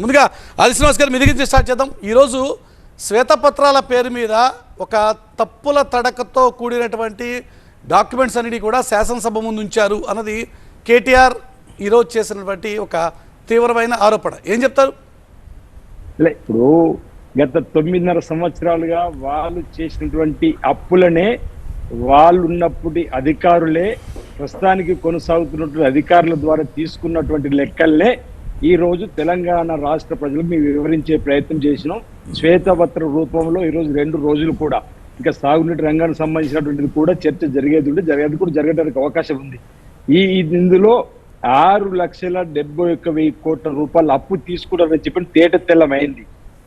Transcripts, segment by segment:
ముందుగా ఆది శ్రీనివాస్ గారు మీ దగ్గర నుంచి స్టార్ట్ చేద్దాం. ఈరోజు శ్వేతపత్రాల పేరు మీద ఒక తప్పుల తడకతో కూడినటువంటి డాక్యుమెంట్స్ అన్నిటి కూడా శాసనసభ ముందు ఉంచారు అన్నది కేటీఆర్ ఈరోజు చేసినటువంటి ఒక తీవ్రమైన ఆరోపణ. ఏం చెప్తారు? ఇప్పుడు గత 9.5 సంవత్సరాలుగా వాళ్ళు చేసినటువంటి అప్పులనే వాళ్ళు ఉన్నప్పుడు అధికారులే ప్రస్తుతానికి కొనసాగుతున్నటువంటి అధికారుల ద్వారా తీసుకున్నటువంటి లెక్కల్నే ఈ రోజు తెలంగాణ రాష్ట్ర ప్రజలకు మేము వివరించే ప్రయత్నం చేసినాం. శ్వేతపత్ర రూపంలో ఈరోజు 2 రోజులు కూడా ఇంకా సాగునీటి రంగానికి సంబంధించినటువంటిది కూడా చర్చ జరిగేది కూడా జరగడానికి అవకాశం ఉంది. ఇందులో 6,71,000 కోట్ల రూపాయలు అప్పు తీసుకున్నారని చెప్పి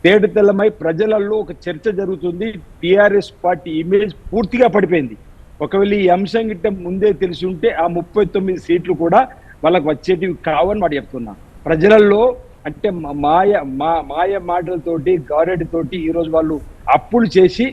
తేట తెల్లమై ప్రజలలో ఒక చర్చ జరుగుతుంది. టిఆర్ఎస్ పార్టీ ఇమేజ్ పూర్తిగా పడిపోయింది. ఒకవేళ ఈ అంశం గిట్ట ముందే తెలిసి ఉంటే ఆ 39 సీట్లు కూడా వాళ్ళకు వచ్చేటివి కావని మాట చెప్తున్నా. ప్రజలలో అంటే మాయ మాటలతోటి గారెడితోటి ఈరోజు వాళ్ళు అప్పులు చేసి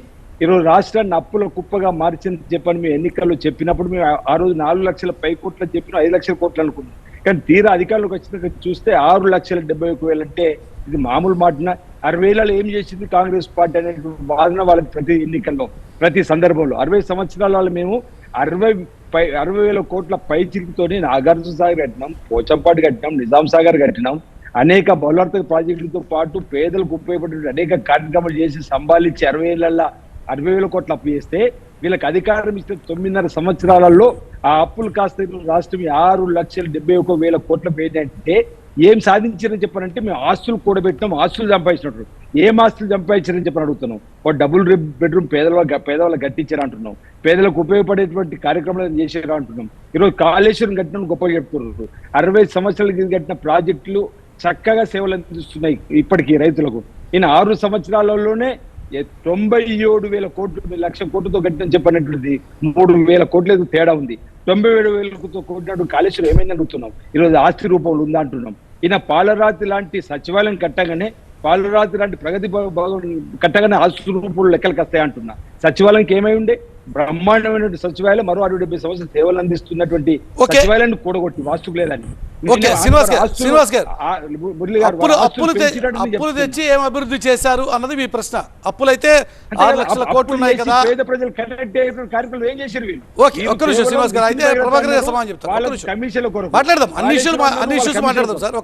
ఈరోజు రాష్ట్రాన్ని అప్పుల కుప్పగా మార్చింది చెప్పని మేము ఎన్నికల్లో చెప్పినప్పుడు మేము ఆ రోజు 4 లక్షల పై కోట్లు చెప్పిన 5 లక్షల కోట్లు అనుకున్నాం. కానీ తీరా అధికారులకు వచ్చినాక చూస్తే 6,71,000 అంటే ఇది మామూలు మాటన. 60,000 ఏం చేసింది కాంగ్రెస్ పార్టీ అనే వాదన వాళ్ళకి ప్రతి ఎన్నికల్లో ప్రతి సందర్భంలో 60 సంవత్సరాల మేము 60,000 కోట్ల పై చిరుకుతోనే నాగార్జున సాగర్ కట్టినాం, పోచంపాటి కట్టినాం, నిజాం సాగర్ కట్టినాం, అనేక బౌలార్థక ప్రాజెక్టులతో పాటు పేదలకు ఉపయోగపడే అనేక కార్యక్రమాలు చేసి సంభాలించి 60,000 కోట్ల అప్పు చేస్తే వీళ్ళకి అధికారం ఇస్తే 9.5 సంవత్సరాలలో ఆ అప్పులు కాస్త రాష్ట్రం 6,71,000 కోట్ల పేదంటే ఏం సాధించారని చెప్పారంటే మేము ఆస్తులు కూడబెట్టినాం, ఆస్తులు సంపాదించినట్టు. ఏం ఆస్తులు సంపాదించారని చెప్పని అడుగుతున్నాం. ఒక డబుల్ బెడ్రూమ్ పేదవాళ్ళకి కట్టించారు అంటున్నాం, పేదలకు ఉపయోగపడేటువంటి కార్యక్రమాలు చేశారు అంటున్నాం. ఈరోజు కాళేశ్వరం కట్టిన గొప్పగా చెప్తున్నారు. 60 సంవత్సరాల కింద కట్టిన ప్రాజెక్టులు చక్కగా సేవలు అందిస్తున్నాయి ఇప్పటికీ రైతులకు. ఈయన 6 సంవత్సరాలలోనే 97,000 కోట్లు, లక్ష కోట్లతో కట్టిన చెప్పినటువంటిది 3,000 కోట్ల తేడా ఉంది. 97,000 కోట్ల కాళేశ్వరం ఏమైంది అడుగుతున్నాం. ఈరోజు ఆస్తి రూపంలో ఉందా అంటున్నాం. ఈయన పాలరాతి లాంటి సచివాలయం కట్టగానే, పాలరాతి లాంటి ప్రగతి కట్టగానే ఆస్తి రూపంలో లెక్కలకు వస్తాయి అంటున్నా. సచివాలయంకి ఏమై ఉండే బ్రహ్మాండమైనటువంటి సచివాలయం మరో 60-70 సంవత్సరాలు సేవలు అందిస్తున్నటువంటి సచివాలయాన్ని కూడగొట్టి వాస్తుకు లేదని. అప్పులు తెచ్చి ఏం అభివృద్ధి చేశారు అన్నది మీ ప్రశ్న. అప్పులైతే 6 లక్షల కోట్లు ఉన్నాయి కదా, పేద ప్రజలు కనెక్ట్ అయ్యే కార్యక్రమాలు ఏం చేశారు వీళ్ళు? ఒక్క నిమిషం శ్రీనివాస్ గారు, అయితే ప్రభాకర్ గారు సమాధానం చెప్తారు. మాట్లాడదాం, అన్ని ఇష్యూస్ మాట్లాడదాం సార్.